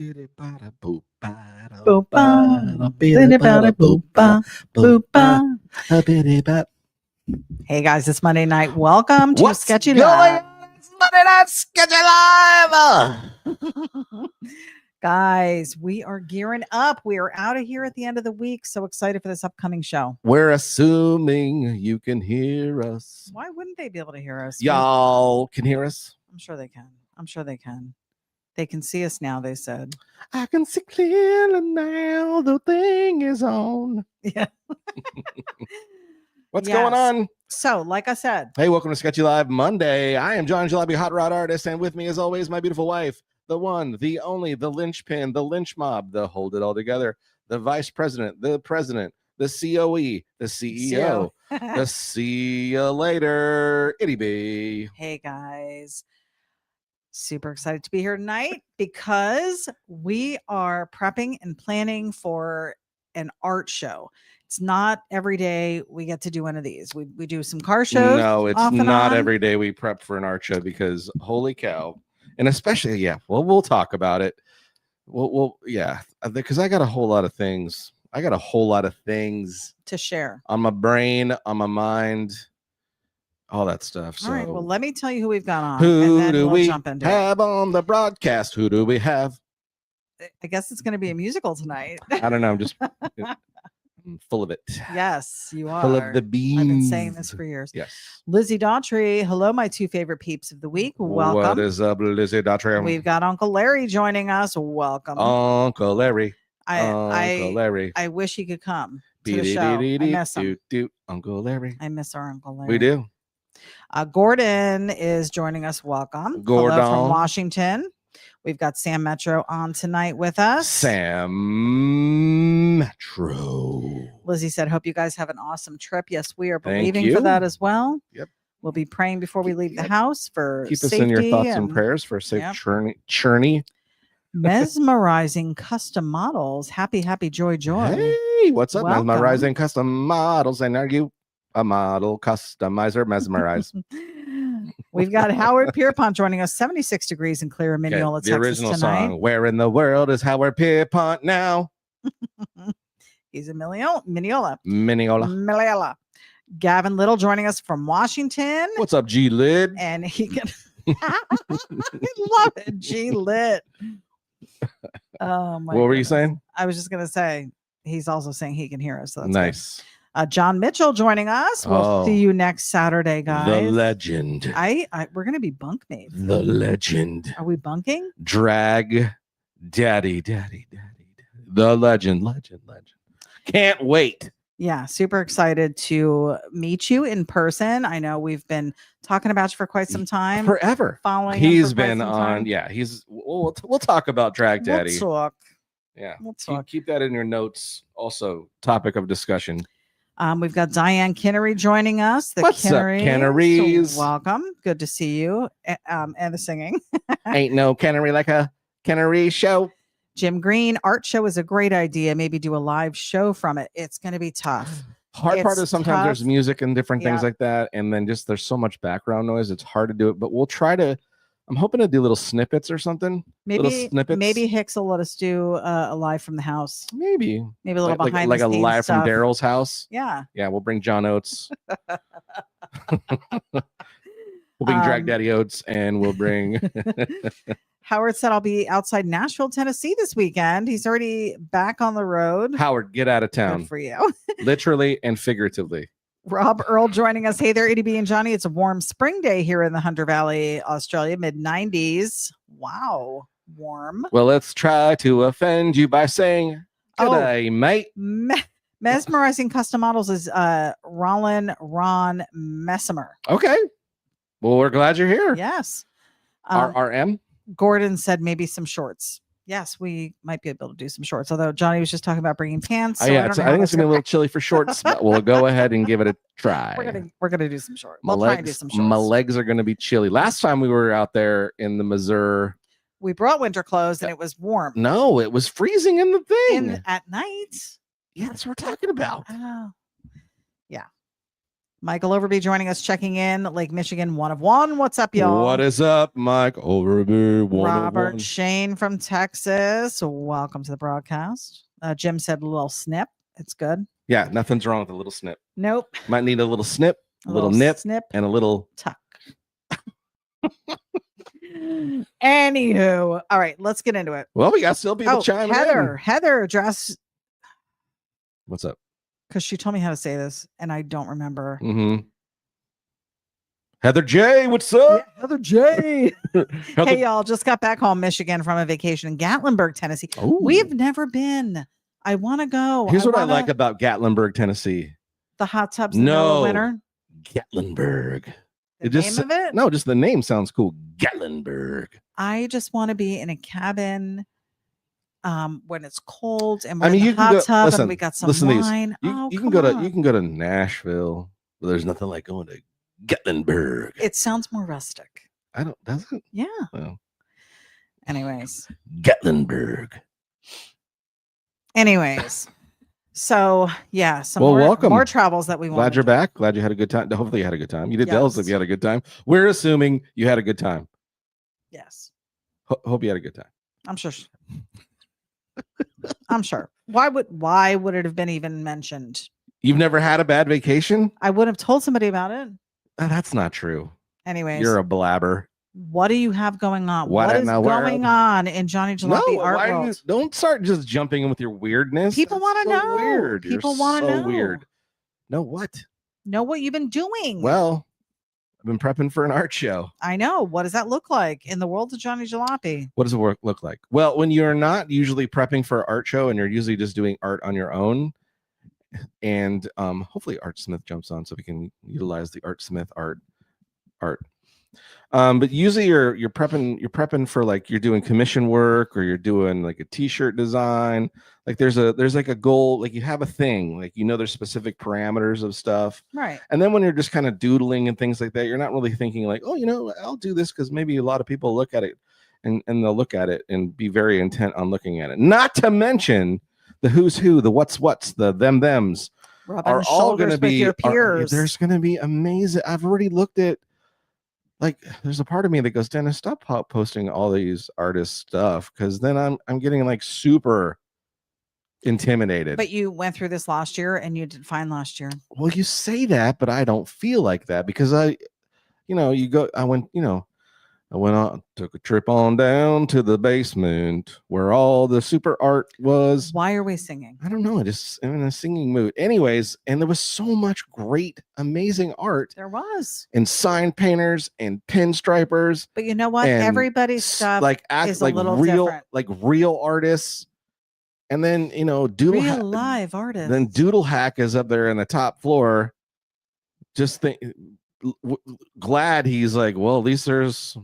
Hey guys, it's Monday night. Welcome to What's Sketchy going Live. on? It's Monday Night Sketchy Live. Guys, we are gearing up. We are out of here at the end of the week. So excited for this upcoming show. We're assuming you can hear us. Why wouldn't they be able to hear us? Y'all can hear us? I'm sure they can. I'm sure they can. They can see us now, they said. I can see clearly now the thing is on. Yeah. What's going on? So, like I said. Hey, welcome to Sketchy Live Monday. I am Johnny Jalopy, hot rod artist, and with me as always, my beautiful wife, the one, the only, the linchpin, the lynch mob, the hold it all together, the vice president, the president, the COE, the CEO, the see you later, ityB. Hey guys. Super excited to be here tonight because we are prepping and planning for an art show. It's not every day we get to do one of these. We do some car shows. No, it's not every day we prep for an art show because holy cow. And especially, we'll talk about it. Because I got a whole lot of things. To share on my brain, on my mind, all that stuff. So, all right, well, let me tell you who we've got on. Who and then do we'll we jump into have on the broadcast? Who do we have? I guess it's going to be a musical tonight. I don't know. I'm just full of it. Yes, you are. Full of the beans. I've been saying this for years. Yes. Lizzie Daughtry. Hello, my two favorite peeps of the week. Welcome. What is up, Lizzie Daughtry? We've got Uncle Larry joining us. Welcome. Uncle Larry. Uncle Larry. I wish he could come to the show. I miss him. Uncle Larry. I miss our Uncle Larry. We do. Gordon is joining us. Welcome. Gordon. Hello from Washington. We've got Sam Metro on tonight with us. Sam Metro. Lizzie said, hope you guys have an awesome trip. Yes, we are believing for that as well. Yep. We'll be praying before we leave the house for keep safety. Us in your thoughts and prayers for a safe journey. Mesmerizing custom models. Happy, joy. Hey, what's up? Welcome. Mesmerizing custom models. And are you a model customizer? Mesmerize. We've got Howard Pierpont joining us. 76 degrees and clear in Mineola, the Texas original tonight. song. Where in the world is Howard Pierpont now? He's in Mineola. Gavin Little joining us from Washington. What's up, G Lid? And he can. I love it, G Lit. Oh my! What were you saying? I was just gonna say he's also saying he can hear us. So that's nice. Good. John Mitchell joining us. We'll see you next Saturday, guys. The legend. We're gonna be bunkmates. The legend. Are we bunking? Drag daddy. The legend. Can't wait. Yeah, super excited to meet you in person. I know we've been talking about you for quite some time. Forever. Following He's been on. Yeah, we'll talk about Drag Daddy. We'll talk. Yeah. We'll talk. Keep that in your notes. Also, topic of discussion. We've got Diane Kinnery joining us. What's up, Kinnerys? So welcome. Good to see you. And the singing. Ain't no Kinnery like a Kinnery show. Jim Green, art show is a great idea. Maybe do a live show from it. It's going to be tough. Part is sometimes there's music and different things like that. And then just there's so much background noise. It's hard to do it. But we'll try to. I'm hoping to do little snippets or something. Maybe Hicks will let us do a live from the house. Maybe a little behind like the a live stuff. from Daryl's house. Yeah. We'll bring John Oates. We'll bring Drag Daddy Oates, and we'll bring. Howard said I'll be outside Nashville, Tennessee this weekend. He's already back on the road. Howard, get out of town. Good for you. Literally and figuratively. Rob Earl joining us. Hey there, ityB and Johnny. It's a warm spring day here in the Hunter Valley, Australia, mid-90s. Wow, warm. Well, let's try to offend you by saying good day, mate. Mesmerizing custom models is Ron Messimer. Okay. Well, we're glad you're here. Yes. RM. Gordon said maybe some shorts. Yes, we might be able to do some shorts. Although Johnny was just talking about bringing pants. So I think it's gonna be a little chilly for shorts, but we'll go ahead and give it a try. We're gonna do some shorts. We'll try and do some shorts. My legs are gonna be chilly. Last time we were out there in the Missouri, we brought winter clothes and it was warm. No, it was freezing in the thing at night. Yeah, that's what we're talking about. Oh, yeah. Michael Overby joining us, checking in. Lake Michigan, 1 of 1. What's up, y'all? What is up, Mike Overby? Robert Shane from Texas. Welcome to the broadcast. Jim said a little snip. It's good. Yeah, nothing's wrong with a little snip. Nope. Might need a little snip, a little nip, and a little tuck. Anywho, all right, let's get into it. Well, we got still people chiming in. Heather addressed. What's up? Because she told me how to say this, and I don't remember. Heather J, what's up? Yeah, Heather J. Hey, y'all, just got back home, Michigan, from a vacation in Gatlinburg, Tennessee. Ooh. We've never been. I want to go. Here's what I like about Gatlinburg, Tennessee. The hot tubs in the middle of winter. Gatlinburg. The name of it? No, just the name sounds cool. Gatlinburg. I just want to be in a cabin when it's cold and we're in the hot tub and we got some wine. You can go to Nashville, but there's nothing like going to Gatlinburg. It sounds more rustic. Does it? Yeah. Well. Anyways. Gatlinburg. So yeah, welcome. More travels that we want. Glad you're back. Glad you had a good time. Hopefully you had a good time. You did tell us if you had a good time. We're assuming you had a good time. Yes. Hope you had a good time. I'm sure. I'm sure. Why would it have been even mentioned? You've never had a bad vacation? I would have told somebody about it. That's not true. Anyways. You're a blabber. What do you have going on? What is going on in Johnny Jalopy art world? Don't start just jumping in with your weirdness. People want to know. Weird. People want to know. Weird. Know what? Know what you've been doing. Well, I've been prepping for an art show. I know. What does that look like in the world of Johnny Jalopy? What does it look like? Well, when you're not usually prepping for an art show and you're usually just doing art on your own, and hopefully Art Smith jumps on so we can utilize the Art Smith art. But usually you're prepping for, like, you're doing commission work or you're doing like a t-shirt design. Like there's like a goal, like you have a thing, like, there's specific parameters of stuff. Right. And then when you're just kind of doodling and things like that, you're not really thinking like, I'll do this because maybe a lot of people look at it and they'll look at it and be very intent on looking at it. Not to mention the who's who, the what's, the thems are all going to be your peers. There's going to be amazing. I've already looked at, like, there's a part of me that goes, Dennis, stop posting all these artist stuff, because then I'm getting like super intimidated. But you went through this last year and you did fine last year. Well, you say that, but I don't feel like that because I went on, took a trip on down to the basement where all the super art was. Why are we singing? I don't know. I'm in a singing mood. Anyways, and there was so much great, amazing art. There was. And sign painters and pinstripers. But you know what? Everybody's stuff is a little different. Like real artists. And then, real live artists. Then Doodle Hack is up there in the top floor. Glad he's like, well, at least there's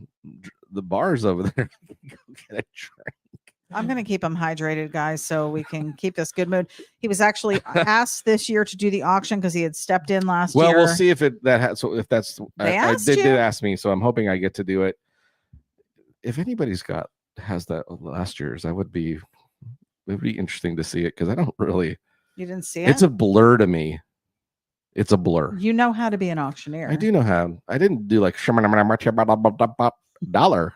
the bars over there. Go get a drink. I'm going to keep him hydrated, guys, so we can keep this good mood. He was actually asked this year to do the auction because he had stepped in last year. Well, we'll see if that's. They did ask me, so I'm hoping I get to do it. If anybody's has that last year's, it would be interesting to see it because I don't really. You didn't see it? It's a blur to me. It's a blur. You know how to be an auctioneer. I do know how. I didn't do like dollar,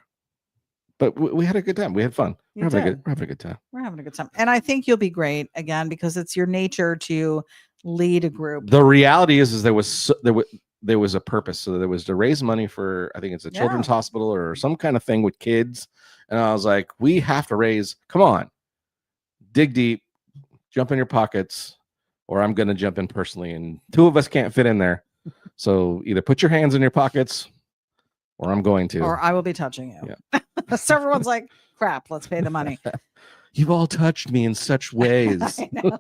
but we had a good time. We had fun. We're having a good time. We're having a good time. And I think you'll be great again because it's your nature to lead a group. The reality is there was a purpose. So there was to raise money for, I think it's a children's hospital or some kind of thing with kids. And I was like, we have to raise, come on, dig deep, jump in your pockets, or I'm going to jump in personally. And two of us can't fit in there. So either put your hands in your pockets or I'm going to. Or I will be touching you. Yeah. So everyone's like, crap, let's pay the money. You've all touched me in such ways. I know.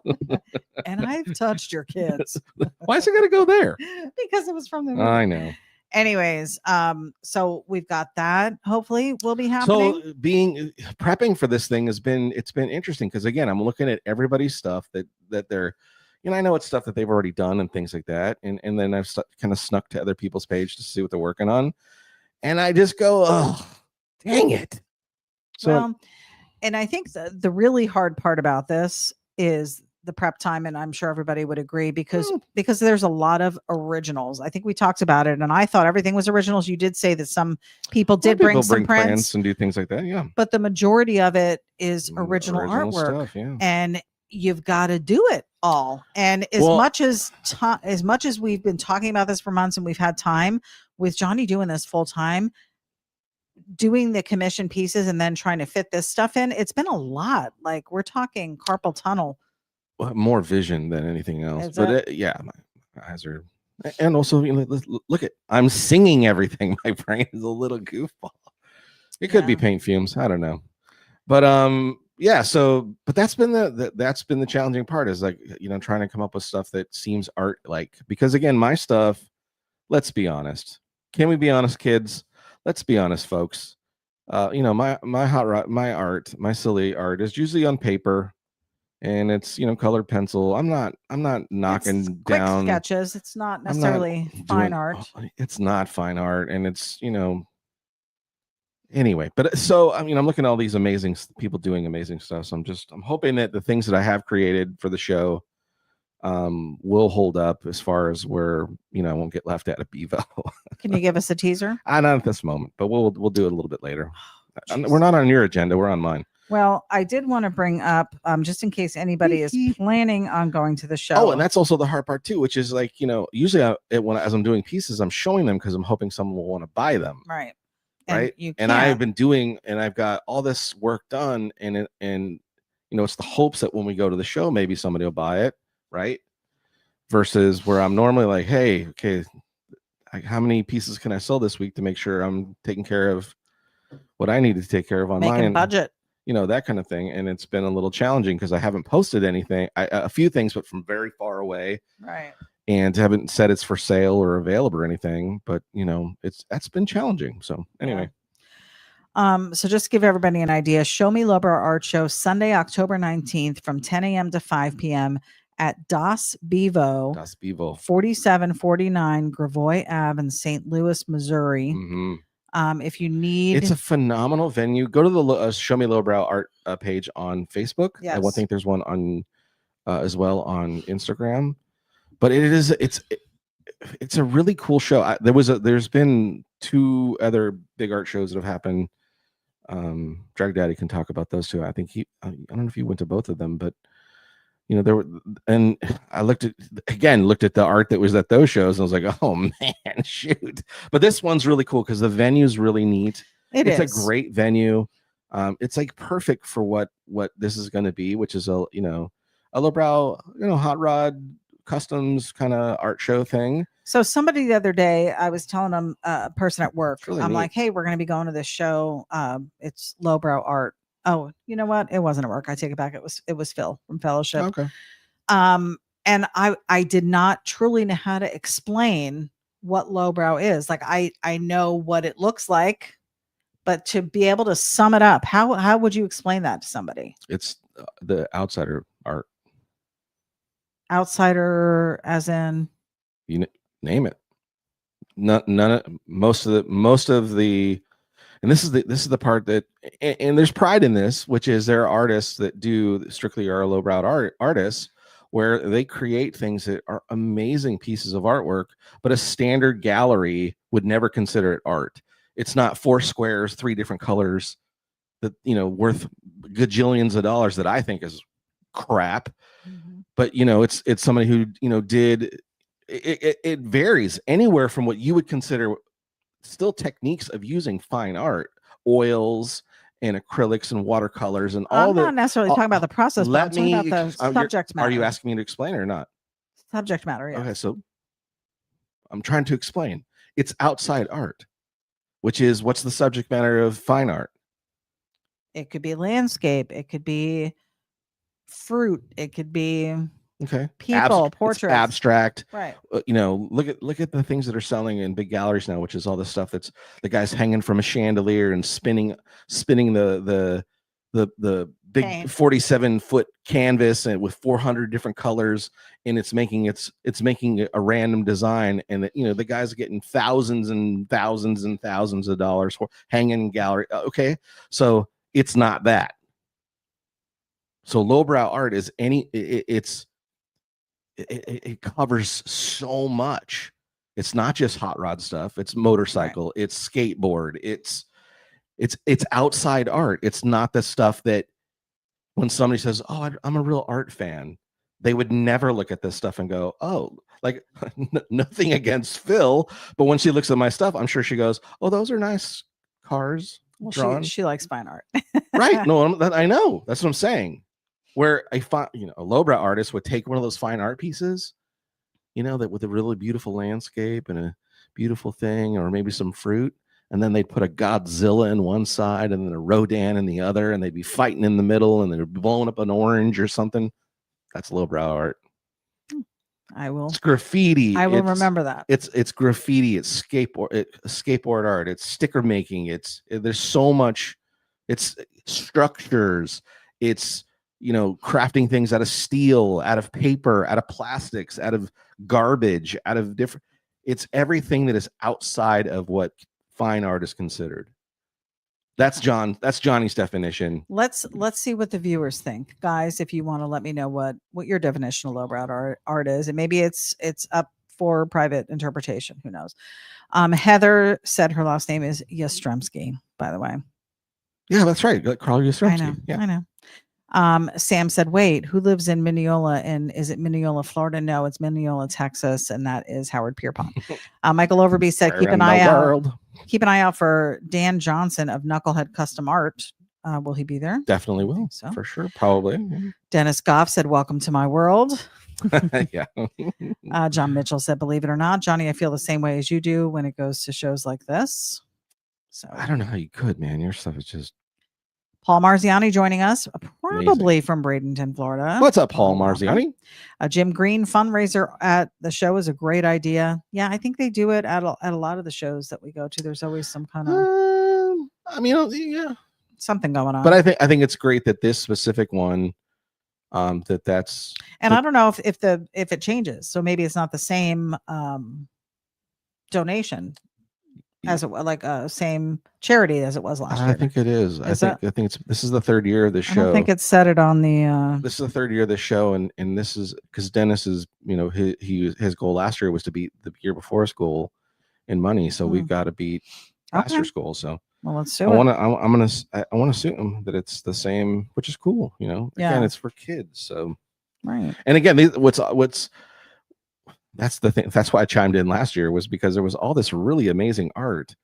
And I've touched your kids. Why is it going to go there? Because it was from the movie. I know. Anyways, so we've got that. Hopefully will be happening. So prepping for this thing it's been interesting because, again, I'm looking at everybody's stuff that they're, I know it's stuff that they've already done and things like that. And then I've kind of snuck to other people's page to see what they're working on. And I just go, oh, dang it. So, and I think the really hard part about this is the prep time, and I'm sure everybody would agree because Well, there's a lot of originals. I think we talked about it, and I thought everything was originals. You did say that some people some did bring people some bring prints, plants and do things like that. Yeah. but the majority of it is original artwork, stuff. Yeah. and you've got to do it all. And as Well- much as we've been talking about this for months, and we've had time with Johnny doing this full time, doing the commission pieces and then trying to fit this stuff in, it's been a lot. Like, we're talking carpal tunnel. Well, more vision than anything else. Is But yeah, my eyes are, and also look at, I'm singing everything. My brain is a little goofball. It could be Yeah. paint fumes. I don't know. But yeah. So, but that's been that's been the challenging part, is like, trying to come up with stuff that seems art like, because again, my stuff. Let's be honest. Can we be honest, kids? Let's be honest, folks. My hot rod, my art, my silly art is usually on paper, and it's colored pencil. I'm not knocking It's quick down sketches. It's not I'm not necessarily fine art. It's not fine art, and it's anyway. But so I'm looking at all these amazing people doing amazing stuff. So I'm hoping that the things that I have created for the show will hold up, as far as where I won't get laughed at Bevo. Can you give us a teaser? Not at this moment, but we'll do it a little bit later. Jeez. We're not on your agenda, we're on mine. Well, I did want to bring up, just in case anybody is planning on going to the show. Oh, and that's also the hard part too, which is like, usually as I'm doing pieces, I'm showing them because I'm hoping someone will want to buy them. Right. Right. And I've been doing, and I've got all this work done, and it's the hopes that when we go to the show, maybe somebody will buy it. Right. Versus where I'm normally like, hey, okay, how many pieces can I sell this week to make sure I'm taking care of what I need to take care of on making budget, that kind of thing. And it's been a little challenging because I haven't posted anything, a few things, but from very far away. Right. And haven't said it's for sale or available or anything, but that's been challenging. So anyway. Yeah. So just to give everybody an idea, Show Me Lowbrow Art Show, Sunday, October 19th from 10 a.m. to 5 p.m. at Das Bevo, 4749 Gravois Ave in St. Louis, Missouri. Mm-hmm. If you need, it's a phenomenal venue. Go to the Show Me Lowbrow Art page on Facebook. Yes. I think there's one on as well on Instagram. But it's a really cool show. There's been 2 other big art shows that have happened. Drag Daddy can talk about those too. I think I don't know if he went to both of them, but there were, and I looked at the art that was at those shows, and I was like, oh man, shoot. But this one's really cool because the venue's really neat. It's a great venue. It's like perfect for what this is going to be, which is a lowbrow, hot rod customs kind of art show thing. So somebody the other day, I was telling them, a person at work, really I'm neat. like, hey, we're going to be going to this show. It's lowbrow art. Oh, you know what? It wasn't at work. I take it back. It was Phil from Fellowship. Okay. And I did not truly know how to explain what lowbrow is. Like, I know what it looks like, but to be able to sum it up, how would you explain that to somebody? It's the outsider art. Outsider, as in, you name it. Most of the, and this is the part that, and there's pride in this, which is there are artists that do strictly are lowbrow artists, where they create things that are amazing pieces of artwork, but a standard gallery would never consider it art. It's not 4 squares, 3 different colors that worth gajillions of dollars, that I think is crap. Mm-hmm. But it's somebody who did it varies anywhere from what you would consider still techniques of using fine art, oils and acrylics and watercolors and all that. I'm not necessarily talking about the process, but I'm talking about the subject matter. Are you asking me to explain or not? Subject matter, yeah. Okay, so I'm trying to explain. It's outside art, which is, what's the subject matter of fine art? It could be landscape. It could be fruit. It could be people, portraits, abstract. Right. Look at the things that are selling in big galleries now, which is all the stuff that's the guy's hanging from a chandelier and spinning the big 47-foot canvas and with 400 different colors, and it's making a random design, and the guy's getting thousands and thousands and thousands of dollars for hanging in gallery. Okay, so it's not that. So lowbrow art is it covers so much. It's not just hot rod stuff. It's motorcycle. Right. It's skateboard. It's outside art. It's not the stuff that when somebody says, "Oh, I'm a real art fan," they would never look at this stuff and go, "Oh," like nothing against Phil, but when she looks at my stuff, I'm sure she goes, "Oh, those are nice cars." Well, she likes fine art. Right. No, I know. That's what I'm saying. Where a lowbrow artist would take one of those fine art pieces, that with a really beautiful landscape and a beautiful thing, or maybe some fruit, and then they'd put a Godzilla in one side and then a Rodan in the other, and they'd be fighting in the middle, and they're blowing up an orange or something. That's lowbrow art. I will. It's graffiti. I will remember that. It's graffiti. It's skateboard art. It's sticker making. There's so much. It's structures. It's crafting things out of steel, out of paper, out of plastics, out of garbage, out of different. It's everything that is outside of what fine art is considered. That's Johnny's definition. Let's see what the viewers think, guys. If you want to let me know what your definition of lowbrow art is, and maybe it's up for private interpretation. Who knows? Heather said her last name is Yastrzemski, by the way. Yeah, that's right. Carl Yastrzemski. I know. Sam said, wait, who lives in Mineola? And is it Mineola, Florida? No, it's Mineola, Texas. And that is Howard Pierpont. Michael Overby said, keep an eye out for Dan Johnson of Knucklehead Custom Art. Will he be there? Definitely will. So. For sure. Probably. Dennis Goff said, welcome to my world. Yeah. John Mitchell said, believe it or not, Johnny, I feel the same way as you do when it goes to shows like this. So I don't know how you could, man. Your stuff is just. Paul Marziani joining us, probably amazing. From Bradenton, Florida. What's up, Paul Marziani? Jim Green fundraiser at the show is a great idea. Yeah, I think they do it at a lot of the shows that we go to. There's always some kind of, yeah, something going on. But I think it's great that this specific one, that's. And I don't know if it changes, so maybe it's not the same donation. As it like same charity as it was last year. I think it is. I think this is the third year of the show. I don't think it said it on the. This is the third year of the show, and this is because Dennis is his goal last year was to beat the year before's goal in money, so we've got to beat last year's goal. So well, let's do it. I want to suit him that it's the same, which is cool. Again, it's for kids. So right. And again, what's that's the thing. That's why I chimed in last year, was because there was all this really amazing art,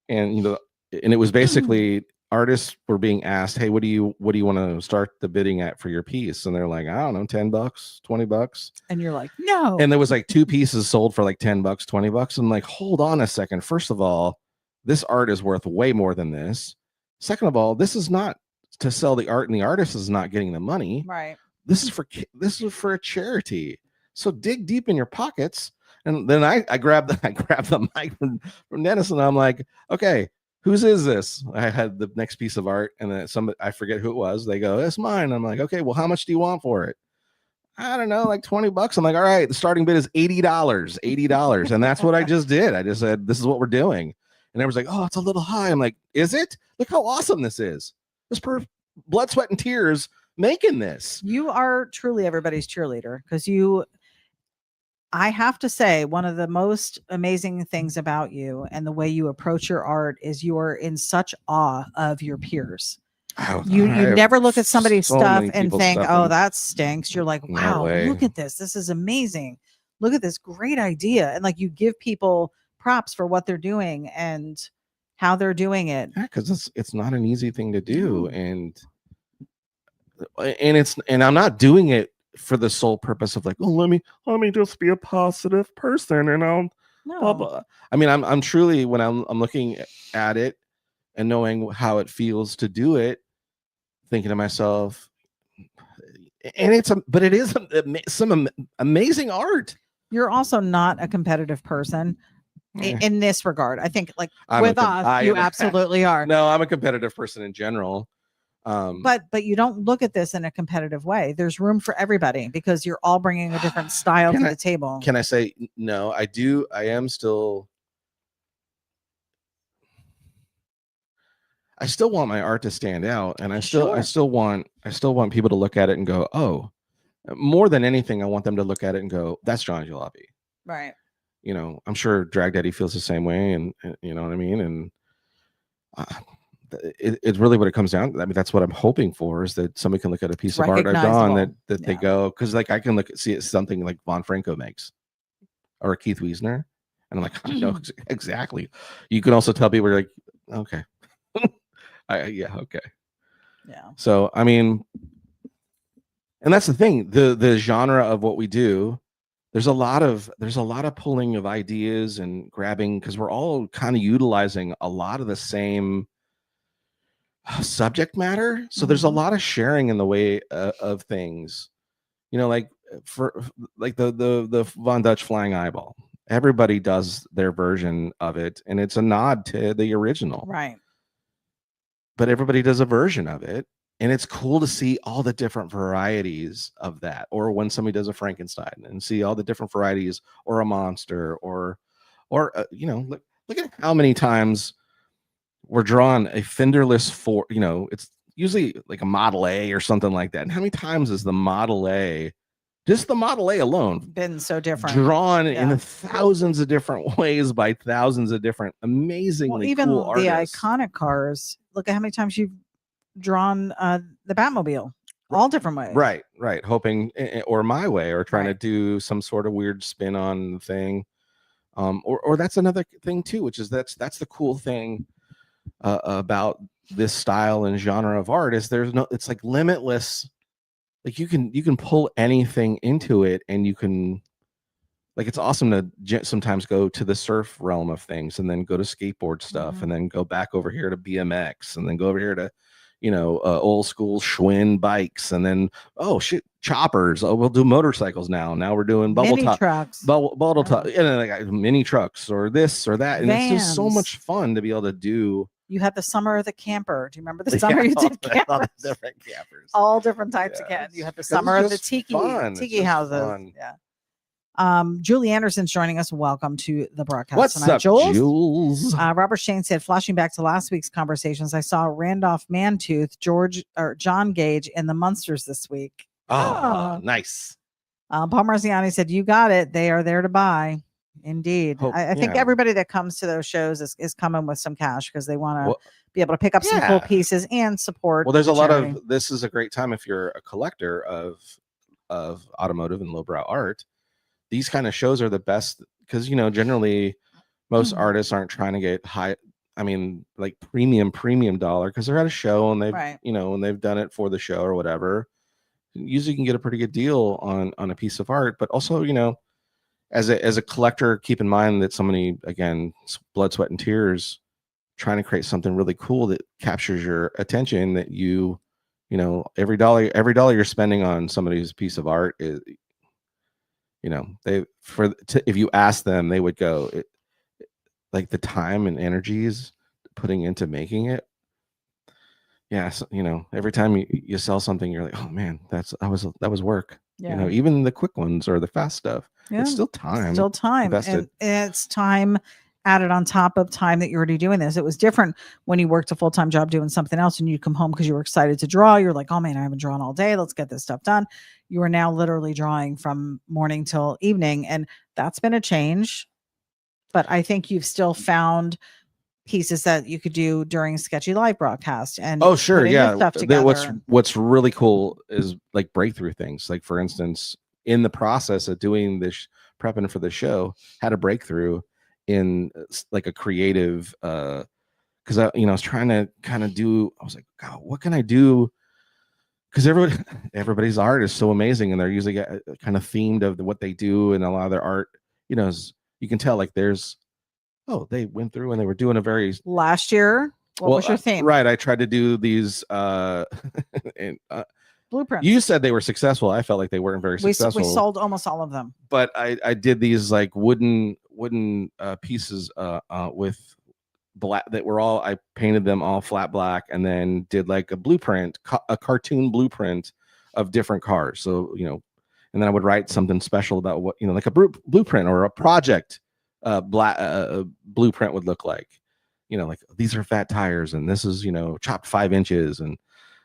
and and it was basically artists were being asked, "Hey, what do you want to start the bidding at for your piece?" And they're like, "I don't know, $10, $20." And you're like, "No." And there was like 2 pieces sold for like $10, $20. I'm like, hold on a second. First of all, this art is worth way more than this. Second of all, this is not to sell the art, and the artist is not getting the money. Right. This is for a charity. So dig deep in your pockets." And then I grabbed the mic from Dennis, and I'm like, okay, whose is this? I had the next piece of art, and then I forget who it was. They go, it's mine. I'm like, okay, well, how much do you want for it? I don't know, like $20. I'm like, all right, the starting bid is $80. And that's what I just did. I just said, this is what we're doing. And everyone's like, oh, it's a little high. I'm like, is it? Look how awesome this is. This blood, sweat, and tears making this. You are truly everybody's cheerleader, because I have to say, one of the most amazing things about you and the way you approach your art is you are in such awe of your peers. You never look at somebody's stuff and think, oh, that stinks. You're like, wow, look at this. This is amazing. Look at this great idea. And like, you give people props for what they're doing and how they're doing it. Yeah, because it's not an easy thing to do. And I'm not doing it for the sole purpose of like, oh, let me just be a positive person, and I'll blah blah. I mean, I'm truly, when I'm looking at it and knowing how it feels to do it, thinking to myself, and it is some amazing art. You're also not a competitive person in this regard. I think, like, with us, you absolutely are. No, I'm a competitive person in general. But you don't look at this in a competitive way. There's room for everybody, because you're all bringing a different style to the table. Can I say no? I am still. I still want my art to stand out, and I Sure. still want people to look at it and go, oh, more than anything, I want them to look at it and go, that's Johnny Jalopy. Right. You know, I'm sure Drag Daddy feels the same way, and you know what I mean. And it's really what it comes down to. I mean, that's what I'm hoping for, is that somebody can look at a piece of art I've done that they go, because like I can see it's something like Von Franco makes or Keith Wiesner, and I'm like, I know exactly. You can also tell people, like, okay, yeah, okay, yeah. So I mean, and that's the thing, the genre of what we do. There's a lot of pulling of ideas and grabbing, because we're all kind of utilizing a lot of the same subject matter. So there's a lot of sharing in the way of things, you know, like for like the Von Dutch flying eyeball. Everybody does their version of it, and it's a nod to the original, right? But everybody does a version of it, and it's cool to see all the different varieties of that. Or when somebody does a Frankenstein and see all the different varieties, or a monster, or you know, look at how many times we're drawn a fenderless for, you know, it's usually like a Model A or something like that. And how many times is the Model A, just the Model A alone, been so different, drawn in thousands of different ways by thousands of different amazingly even cool artists. The iconic cars, look at how many times you've drawn the Batmobile, all different ways. Right. Hoping, or my way, or trying to do some sort of weird spin on the thing. Or that's another thing too, which is that's the cool thing about this style and genre of art, is it's like limitless. Like you can pull anything into it, and you can, like, it's awesome to sometimes go to the surf realm of things, and then go to skateboard stuff, and then go back over here to BMX, and then go over here to, you know, old school Schwinn bikes, and then, oh shit, choppers. Oh, we'll do motorcycles now. Now we're doing bubble trucks, top, and then like mini trucks, or this or that, and Vans. It's just so much fun to be able to do. You had the summer of the camper. Do you remember the summer you did campers? All the different campers, all different types of campers. You had the summer of the tiki houses. Fun. Yeah. Julie Anderson's joining us. Welcome to the broadcast. What's tonight, up, Jules? Robert Shane said, flashing back to last week's conversations, I saw Randolph Mantooth, John Gage in the Munsters this week. Oh, nice. Paul Marziani said, you got it. They are there to buy. Indeed. I think everybody that comes to those shows is coming with some cash, because they want to be able to pick up some cool pieces and support. Well, there's a lot of, this is a great time if you're a collector of automotive and lowbrow art. These kind of shows are the best, because, you know, generally most artists aren't trying to get high, I mean, like premium dollar, because they're at a show and they've, you know, and they've done it for the show or whatever. Usually you can get a pretty good deal on a piece of art. But also, you know, as a collector, keep in mind that somebody, again, blood, sweat, and tears, trying to create something really cool that captures your attention, that you know, every dollar you're spending on somebody's piece of art is, you know, if you ask them, they would go, like the time and energies putting into making it. Yeah, so, you know, every time you sell something, you're like, oh man, that was work. You know, even the quick ones or the fast stuff, it's still time. And it's time added on top of time that you're already doing this. It was different when you worked a full-time job doing something else, and you come home because you were excited to draw. You're like, oh man, I haven't drawn all day. Let's get this stuff done. You are now literally drawing from morning till evening, and that's been a change. But I think you've still found pieces that you could do during Sketchy live broadcast. And oh sure, what's really cool is like breakthrough things. Like, for instance, in the process of doing this, prepping for the show, had a breakthrough in like a creative, because I was trying to kind of do, I was like, God, what can I do? Because everybody's art is so amazing, and they're usually kind of themed of what they do, and a lot of their art, you know, you can tell like there's, they went through and they were doing a very last year. What was your theme? Right, I tried to do these blueprints. You said they were successful. I felt like they weren't very successful. We sold almost all of them, but I did these like wooden pieces with black that were all, I painted them all flat black, and then did like a blueprint, a cartoon blueprint of different cars. So, you know, and then I would write something special about what, you know, like a blueprint or a project black blueprint would look like, like these are fat tires and this is, chopped 5 inches. And,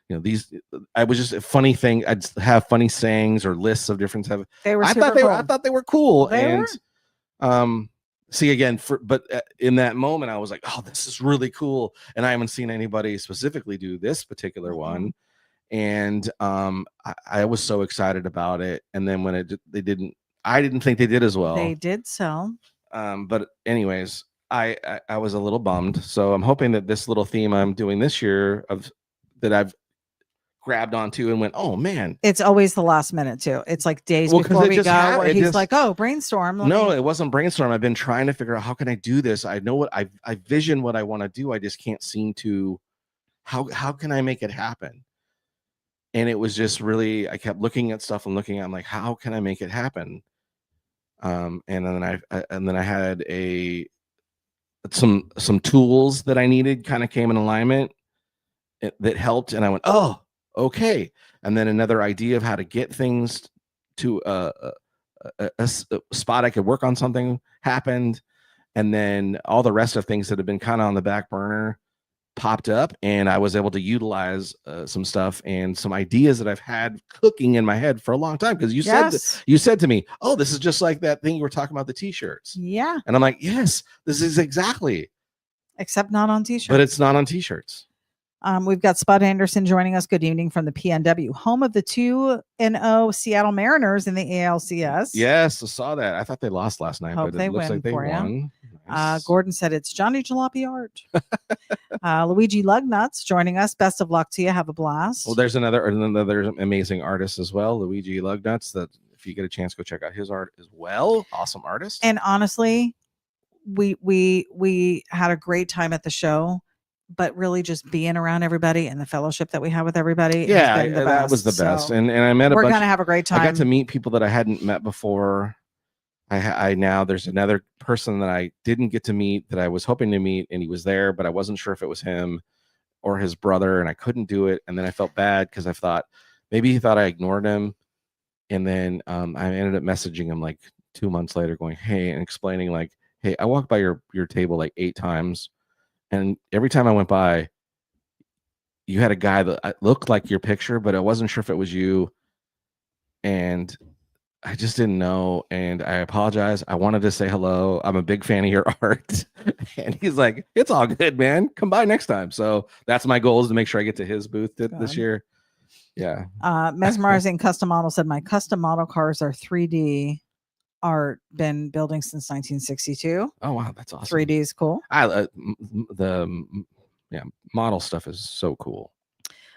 these, I was just a funny thing. I'd have funny sayings or lists of different stuff. They were I super thought cool. I thought they were cool. They and, were. See again, but in that moment, I was like, oh, this is really cool. And I haven't seen anybody specifically do this particular one. And I was so excited about it. And then when I didn't think they did as well. They did so. But anyways, I was a little bummed. So I'm hoping that this little theme I'm doing this year that I've grabbed onto and went, oh man. It's always the last minute too. It's like days before we go where he's like, oh, brainstorm. No, it wasn't brainstorm. I've been trying to figure out how can I do this. I know what I vision what I want to do. I just can't seem to, how can I make it happen? And it was just really, I kept looking at stuff and looking at, I'm like, how can I make it happen? And then I had some tools that I needed kind of came in alignment that helped. And I went, oh, okay. And then another idea of how to get things to a spot I could work on something happened. And then all the rest of things that have been kind of on the back burner popped up, and I was able to utilize some stuff and some ideas that I've had cooking in my head for a long time. Because you said to me, oh, this is just like that thing you were talking about, the t-shirts. Yeah. And I'm like, yes, this is exactly. Except not on t-shirts. But it's not on t-shirts. We've got Spud Anderson joining us. Good evening from the PNW, home of the 2-0 Seattle Mariners in the ALCS. Yes, I saw that. I thought they lost last night, Hope but it looks like they won. Nice. Gordon said it's Johnny Jalopy art. Luigi Lugnuts joining us. Best of luck to you. Have a blast. Well, there's another amazing artist as well, Luigi Lugnuts. That if you get a chance, go check out his art as well. Awesome artist. And honestly, we had a great time at the show. But really just being around everybody and the fellowship that we have with everybody. Yeah, that was the best. And I met we're going to have a great time. I got to meet people that I hadn't met before. I now there's another person that I didn't get to meet that I was hoping to meet, and he was there, but I wasn't sure if it was him or his brother, and I couldn't do it. And then I felt bad because I thought maybe he thought I ignored him. And then I ended up messaging him like 2 months later going, hey, and explaining like, hey, I walked by your table like 8 times. And every time I went by, you had a guy that looked like your picture, but I wasn't sure if it was you. And I just didn't know. And I apologize. I wanted to say hello. I'm a big fan of your art. And he's like, it's all good, man. Come by next time. So that's my goal, is to make sure I get to his booth this year. Yeah. Mesmerizing Custom Model said, my custom model cars are 3D art, been building since 1962. Oh wow, that's awesome. 3D is cool. Model stuff is so cool.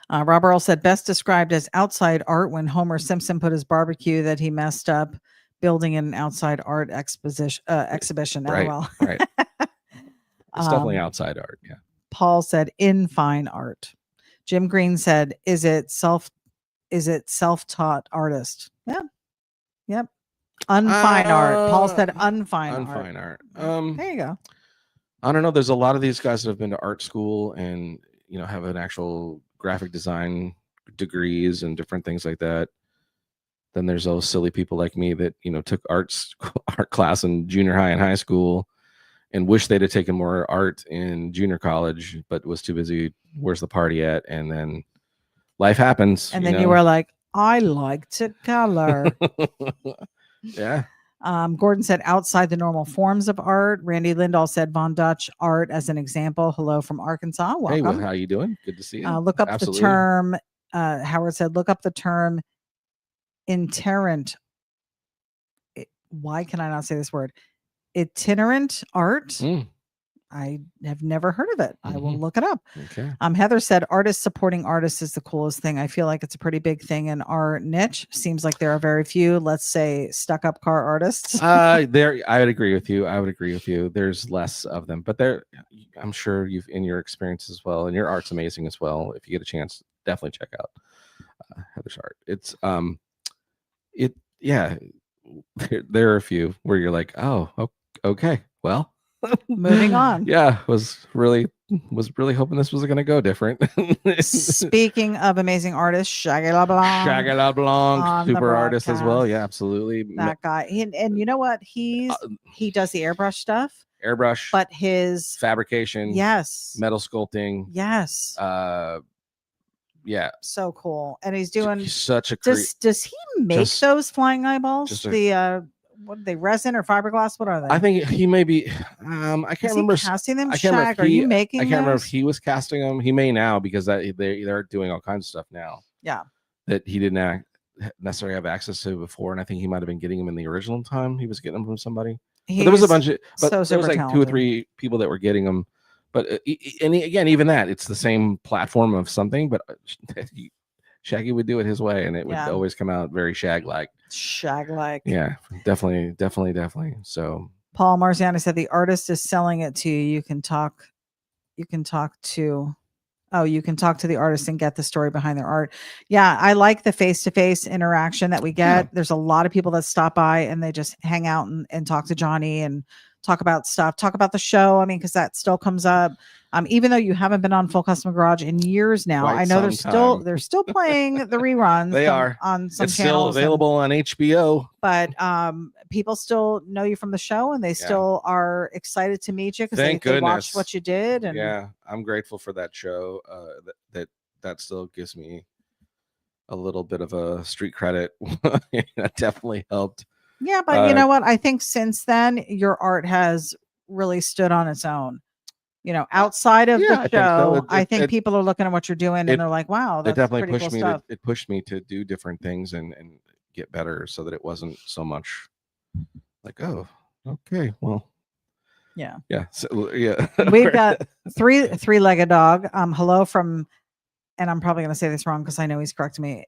Rob Earl said, best described as outside art when Homer Simpson put his barbecue that he messed up building an outside art exhibition. Right, LOL. Right. It's definitely outside art. Yeah. Paul said, in fine art. Jim Green said, is it self-taught artist? Yeah. Yep. Unfine art. Paul said unfine art. There you go. I don't know. There's a lot of these guys that have been to art school and have an actual graphic design degrees and different things like that. Then there's those silly people like me that took art class in junior high and high school and wish they'd have taken more art in junior college, but was too busy. Where's the party at? And then life happens. And then you were like, I like to color. Yeah. Gordon said, outside the normal forms of art. Randy Lindahl said, Von Dutch art as an example. Hello from Arkansas. Welcome. Hey, well, how you doing? Good to see you. Look up the term. Howard said, look up the term itinerant. Why can I not say this word? Itinerant art. I have never heard of it. I will look it up. Okay. Heather said, artists supporting artists is the coolest thing. I feel like it's a pretty big thing in our niche. Seems like there are very few, let's say, stuck-up car artists. I would agree with you. There's less of them, but I'm sure you've in your experience as well, and your art's amazing as well. If you get a chance, definitely check out Heather's art. It's there are a few where you're like, oh, okay, well. Moving on. Yeah, was really hoping this was going to go different. Speaking of amazing artists, Shaggy LeBlanc, super artist as well. Yeah, absolutely. That guy. And you know what? He does the airbrush stuff, airbrush, but his fabrication, yes, metal sculpting. yes, Yeah, so cool. And he's doing. he's such a Does he make just- those flying eyeballs? just a- The what are they, resin or fiberglass? What are they? I think he may be. I can't Is remember. he casting them? I can't remember if Shag, are you making? I can't remember if those? he was casting them. He may now because they're doing all kinds of stuff now. Yeah. That he didn't necessarily have access to before, and I think he might have been getting them in the original time. He was getting them from somebody. But there was a bunch of, but there was like talented. 2 or 3 people that were getting them. But and again, even that, it's the same platform of something, but Shaggy would do it his way, and it would always come out very shag-like. Shag-like. Yeah, definitely. So Paul Marziani said the artist is selling it to you. You can talk to the artist and get the story behind their art. Yeah, I like the face-to-face interaction that we get. Yeah. There's a lot of people that stop by and they just hang out and talk to Johnny and talk about stuff, talk about the show. I mean, because that still comes up. Even though you haven't been on Full Custom Garage in years now, Quite I know they're some still playing the reruns. They are on some it's channels. still available on HBO. But people still know you from the show, and they still are excited to meet you because they watched what you did. And yeah, I'm grateful for that show. That still gives me a little bit of a street credit. That definitely helped. Yeah, but you know what? I think since then your art has really stood on its own. You know, outside of the show, I think people are looking at what you're doing and they're like, "Wow, that's definitely pretty pushed cool me. stuff." It pushed me to do different things and get better, so that it wasn't so much like, oh, okay, well, yeah. So, yeah. We've got three-legged dog. Hello from, and I'm probably going to say this wrong because I know he's correcting me.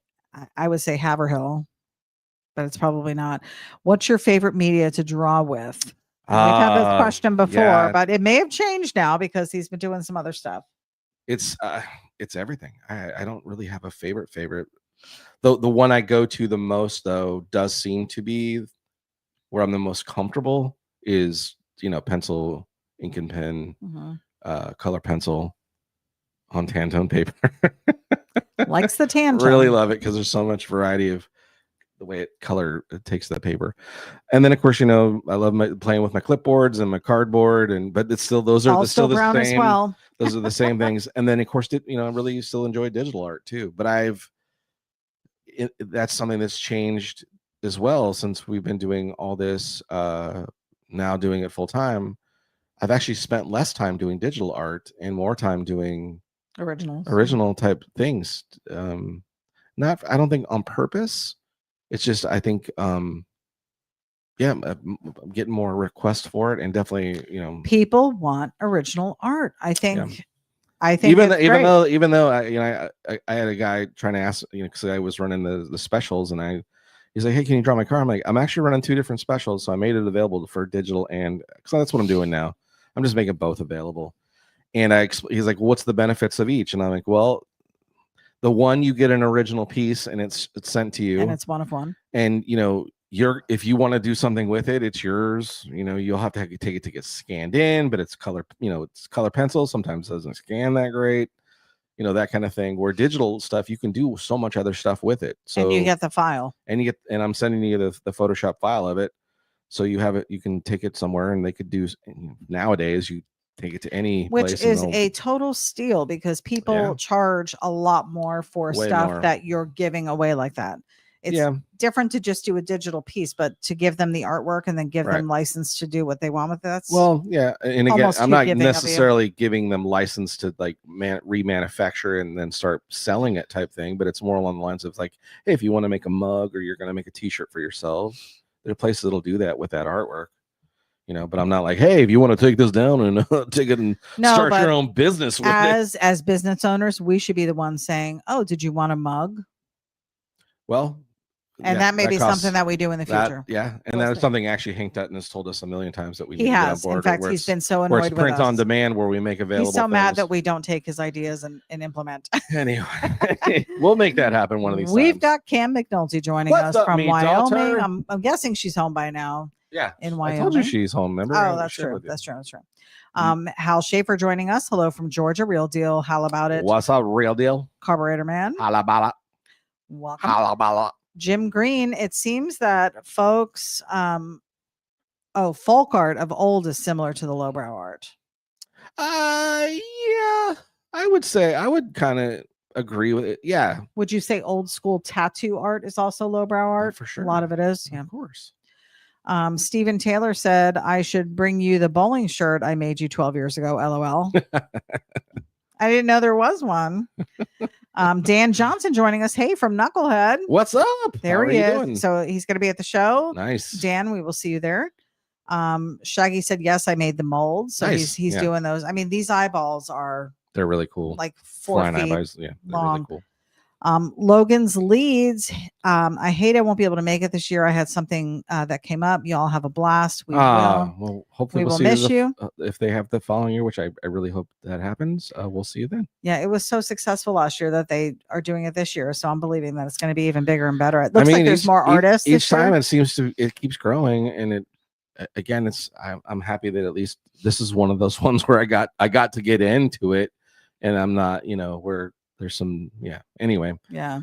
I would say Haverhill, but it's probably not. What's your favorite media to draw with? We've had this question before, but it may have changed now because he's been doing some other stuff. It's everything. I don't really have a favorite. The one I go to the most, though, does seem to be where I'm the most comfortable is, pencil, ink and pen, color pencil on Tantone paper. Likes the Tantone. Really love it because there's so much variety of the way it takes the paper. And then of course, I love playing with my clipboards and my cardboard, but it's still, those are still the same as well. Those are the same things. And then of course, I really still enjoy digital art too, but that's something that's changed as well since we've been doing all this, now doing it full time. I've actually spent less time doing digital art and more time doing original type things. Not, I don't think on purpose. It's just, I think, I'm getting more requests for it, and definitely, people want original art. I think even though I had a guy trying to ask, because I was running the specials, and he's like, hey, can you draw my car? I'm like, I'm actually running 2 different specials, so I made it available for digital, and because that's what I'm doing now. I'm just making both available. And he's like, what's the benefits of each? And I'm like, well, the one, you get an original piece and it's sent to you, and it's one of one. And if you want to do something with it, it's yours. You'll have to take it to get scanned in, but it's color. It's color pencil. Sometimes it doesn't scan that great. That kind of thing. Where digital stuff, you can do so much other stuff with it. So and you get the file, and I'm sending you the Photoshop file of it, so you have it. You can take it somewhere, and they could do. Nowadays, you take it to any which place, is a total steal because people charge a lot more for stuff that you're giving away like that. It's different to just do a digital piece, but to give them the artwork and then give them license to do what they want with it. That's and again, I'm not necessarily giving them license to like remanufacture and then start selling it type thing, but it's more along the lines of like, hey, if you want to make a mug or you're going to make a t-shirt for yourself, there are places that'll do that with that artwork. But I'm not like, hey, if you want to take this down and take it and start your own business with it. As business owners, we should be the ones saying, oh, did you want a mug? Well, and that may be something that we do in the future. And that is something actually Hank Dutton has told us a million times that we need to get on board. In fact, he's been so annoyed with print us. on demand, where we make available. He's so mad that we don't take his ideas and implement. Anyway, we'll make that happen one of these times. We've got Cam McNulty joining us from Wyoming. I'm guessing she's home by now. Yeah, in Wyoming. I told you she's home. Remember? Oh, that's true. That's true. Hal Schaefer joining us. Hello from Georgia. Real deal. How about it? What's up, real deal? Carburetor man. Halabala. Welcome. Halabala. Jim Green. It seems that folks Oh, folk art of old is similar to the lowbrow art. Yeah, I would say I would kind of agree with it. Yeah. Would you say old school tattoo art is also lowbrow art? For sure. A lot of it is. Yeah. Of course. Stephen Taylor said, I should bring you the bowling shirt I made you 12 years ago. LOL. I didn't know there was one. Dan Johnson joining us. Hey, from Knucklehead. What's up? There he is. Doing? So he's going to be at the show. Nice. Dan, we will see you there. Shaggy said, yes, I made the mold. So nice. he's doing those. I mean, these eyeballs they're really cool. Like 4 feet eyeballs. Yeah, long. Really cool. Logan's leads. I hate I won't be able to make it this year. I had something that came up. Y'all have a blast. We will. Well, hopefully we'll miss you. If they have the following year, which I really hope that happens, we'll see you then. Yeah, it was so successful last year that they are doing it this year. So I'm believing that it's going to be even bigger and better. It looks like there's more artists. Each time it keeps growing, and I'm happy that at least this is one of those ones where I got to get into it, and I'm not, where there's some, anyway. Yeah.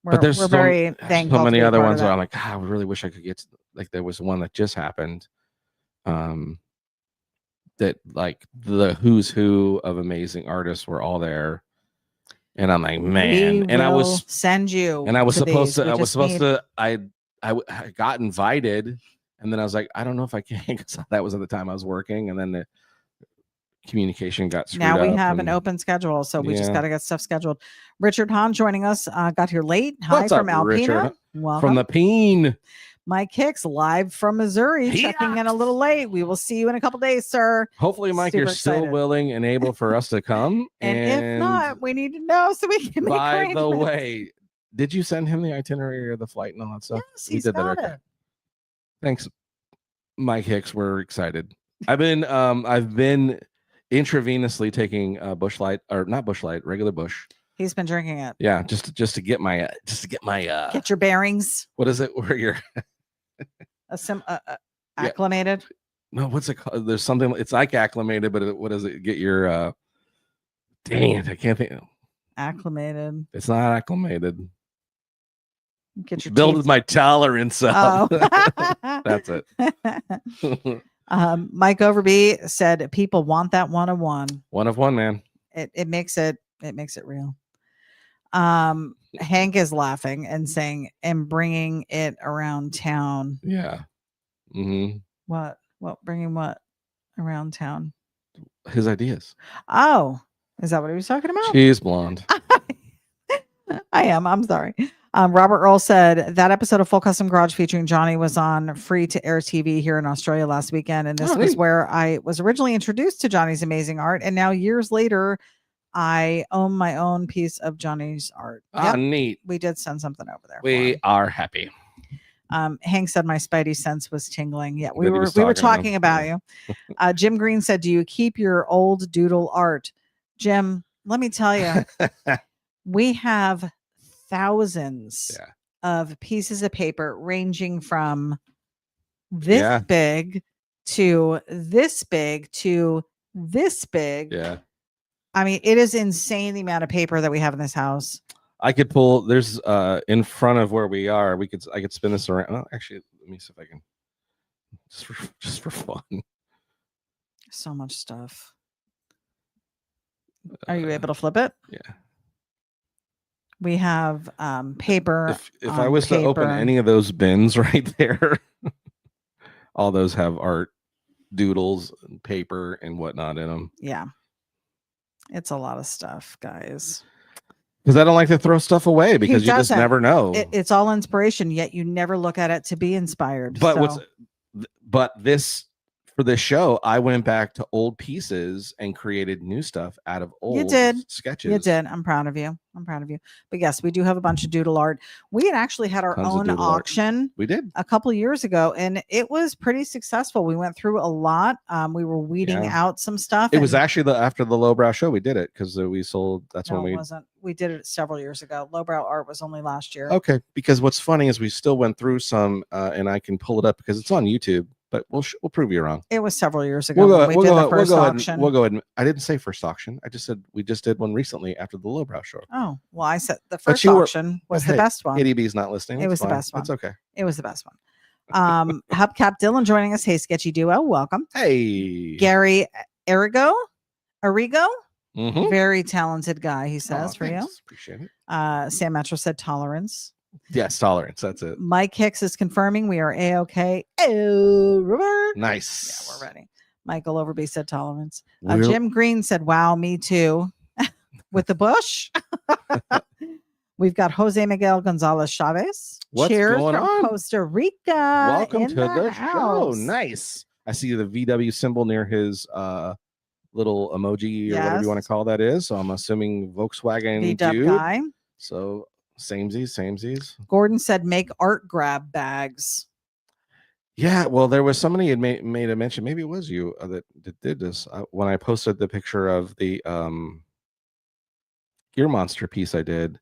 But we're very thankful. So many other ones where I'm like, I really wish I could get like, there was one that just happened. That like the who's who of amazing artists were all there. And I'm like, man, and I was send you, and I was supposed to, I got invited, and then I was like, I don't know if I can, because that was at the time I was working, and then the communication got screwed up. Now we have an open schedule, so we just got to get stuff scheduled. Richard Hahn joining us, got here late. Hi. What's from Alpena. Richard? Welcome. From the Peen. Mike Hicks live from Missouri, checking in a little late. We will see you in a couple days, sir. Hopefully, Mike, you're still willing and able for us to come. and if not, we need to know so we can make By the way, did you send him the itinerary of the flight and all that stuff? Yes, he did that. Okay. Thanks, Mike Hicks. We're excited. I've been intravenously taking regular Bush. He's been drinking it. Yeah, just to get my get your bearings. What is it? Where you're acclimated? No, what's it called? There's something. It's like acclimated, but what is it? Get your dang it! I can't think. Acclimated. It's not acclimated. Get your build my tolerance up. Oh. That's it. Mike Overby said people want that 101. 1 of 1, man. It makes it real. Hank is laughing and saying, and bringing it around town. Yeah. Mm-hmm. What bringing what around town? His ideas. Oh, is that what he was talking about? She's blonde. I am. I'm sorry. Robert Earl said that episode of Full Custom Garage featuring Johnny was on free to air TV here in Australia last weekend. And this was where I was originally introduced to Johnny's amazing art. And now years later, I own my own piece of Johnny's art. Yep. Neat. We did send something over there. We are happy. Hank said my spidey sense was tingling. Yeah, we were talking about you. Jim Green said, do you keep your old doodle art? Jim, let me tell you, we have thousands of pieces of paper ranging from this big to this big to this big. Yeah. I mean, it is insane the amount of paper that we have in this house. I could pull, there's in front of where we are, I could spin this around. Oh, actually, let me see if I can, just for fun. So much stuff. Are you able to flip it? Yeah. We have paper. If I was to open any of those bins right there, all those have art, doodles, and paper and whatnot in them. Yeah. It's a lot of stuff, guys. Because I don't like to throw stuff away because you just never know. It's all inspiration, yet you never look at it to be inspired. But for this show, I went back to old pieces and created new stuff out of old sketches. You did. I'm proud of you. But yes, we do have a bunch of doodle art. We had actually had our own auction. We did a couple of years ago, and it was pretty successful. We went through a lot. We were weeding out some stuff. It was actually after the Lowbrow show we did it because we sold. That's when it wasn't. We did it several years ago. Lowbrow art was only last year. Okay, because what's funny is we still went through some, and I can pull it up because it's on YouTube. But we'll prove you wrong. It was several years ago. We'll go ahead. I didn't say first auction. I just said we just did one recently after the Lowbrow show. Oh, well, I said the first auction was the best one. ityB's not listening. It was the best one. It's okay. It was the best one. Hubcap Dylan joining us. Hey, Sketchy Duo, welcome. Hey. Gary Arrigo. Mhm. Very talented guy, he says, for Thanks. you. Appreciate it. Sam Metro said tolerance. Yes, tolerance. That's it. Mike Hicks is confirming we are A-OK. Oh, Robert. Nice. Yeah, we're ready. Michael Overby said tolerance. We're- Jim Green said, wow, me too. With the bush. We've got Jose Miguel Gonzalez Chavez. What's Cheers going from on? Costa Rica. Welcome to the show. house. Nice. I see the VW symbol near his little emoji or whatever you want Yes. to call that is. So I'm assuming Volkswagen V-dub dude. guy. So samesies. Gordon said, make art grab bags. Yeah, well, there was somebody had made a mention. Maybe it was you that did this when I posted the picture of the Gear Monster piece I did.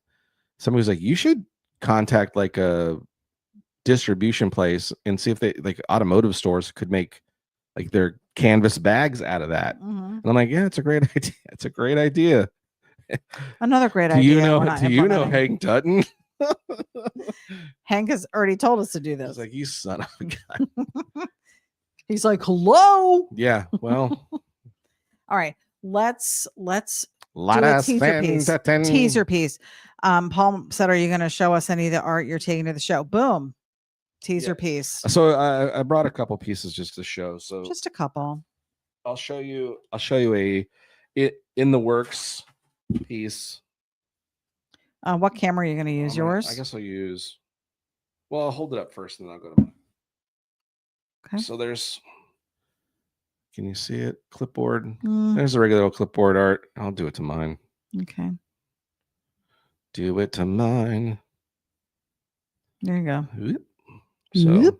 Somebody was like, you should contact like a distribution place and see if they like automotive stores could make like their canvas bags out of that. And I'm like, yeah, it's a great idea. It's a great idea. Another great Do idea. you know Hank Dutton? Hank has already told us to do this. It's like, you son of a gun. He's like, hello. Yeah, well. All right. Let's do a teaser piece. Paul said, are you going to show us any of the art you're taking to the show? Boom. Teaser piece. So I brought a couple pieces just to show. So just a couple. I'll show you a in the works piece. What camera are you going to use? Yours? I guess I'll use. Well, I'll hold it up first, and then I'll go to mine. Okay. So there's. Can you see it? Clipboard. There's a regular old clipboard art. I'll do it to mine. Okay. Do it to mine. There you go. So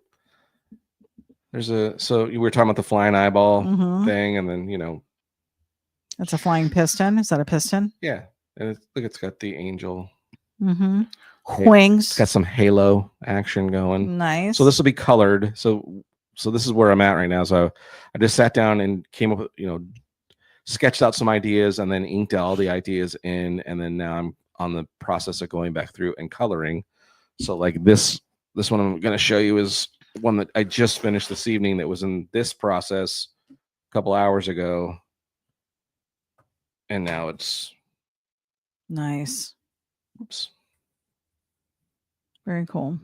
so you were talking about the flying eyeball thing, and then that's a flying piston. Is that a piston? Yeah, and look, it's got the angel wings. It's got some halo action going. Nice. So this will be colored. So this is where I'm at right now. So I just sat down and came up with, sketched out some ideas and then inked all the ideas in, and then now I'm on the process of going back through and coloring. So like this one I'm going to show you is one that I just finished this evening that was in this process a couple hours ago. And now it's nice. Oops. Very cool.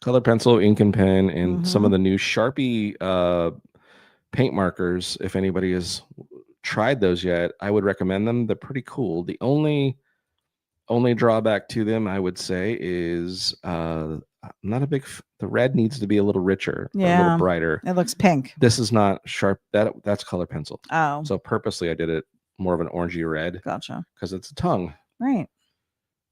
Color pencil, ink and pen, and some of the new Sharpie paint markers. If anybody has tried those yet, I would recommend them. They're pretty cool. The only drawback to them, I would say, is I'm not a big. The red needs to be a little richer, a little brighter. It looks pink. This is not sharp. That's color pencil. Oh, so purposely I did it more of an orangey red. Gotcha. Because it's a tongue. Right.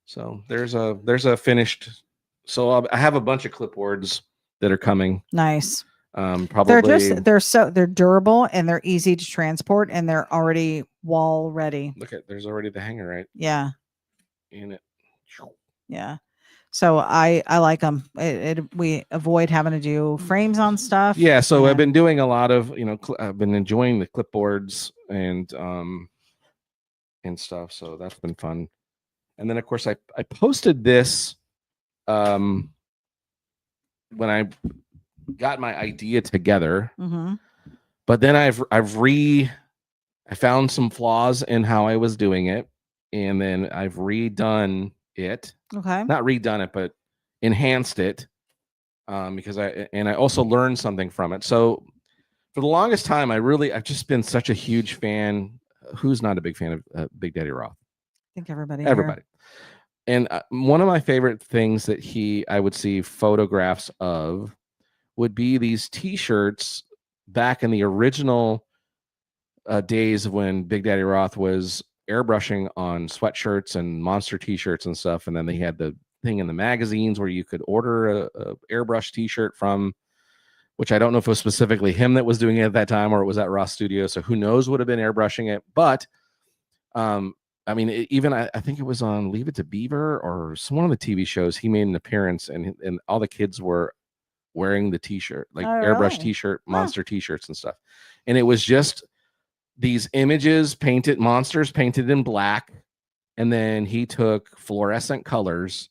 So there's a finished. So I have a bunch of clipboards that are coming. Nice. Probably they're durable and they're easy to transport and they're already wall ready. Look at there's already the hanger right. Yeah. In it. Yeah. So I like them. We avoid having to do frames on stuff. Yeah. So I've been doing a lot of I've been enjoying the clipboards and stuff. So that's been fun. And then of course I posted this when I got my idea together, but then I found some flaws in how I was doing it, and then I've redone it. Okay. Not redone it, but enhanced it, because I also learned something from it. So for the longest time, I've just been such a huge fan. Who's not a big fan of Big Daddy Roth? I think everybody. And one of my favorite things that I would see photographs of would be these T-shirts back in the original days when Big Daddy Roth was airbrushing on sweatshirts and monster T-shirts and stuff. And then they had the thing in the magazines where you could order a airbrush T-shirt from, which I don't know if it was specifically him that was doing it at that time or it was at Roth Studio. So who knows would have been airbrushing it. But I mean, I think it was on Leave It to Beaver or one of the TV shows. He made an appearance, and all the kids were wearing the T-shirt, like airbrush T-shirt, monster T-shirts and stuff. And it was just these images monsters painted in black, and then he took fluorescent colors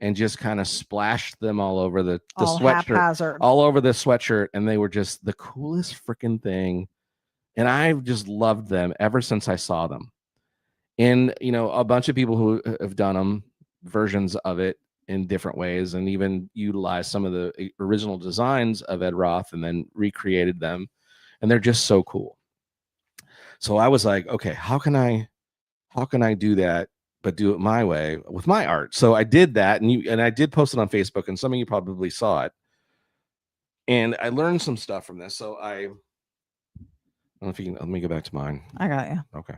and just kind of splashed them all over the all sweatshirt, haphazard. all over the sweatshirt, and they were just the coolest freaking thing. And I've just loved them ever since I saw them. And a bunch of people who have done them versions of it in different ways, and even utilized some of the original designs of Ed Roth and then recreated them, and they're just so cool. So I was like, okay, how can I do that, but do it my way with my art? So I did that, and I did post it on Facebook, and some of you probably saw it. And I learned some stuff from this. So I don't know if you can. Let me go back to mine. I got you. Okay.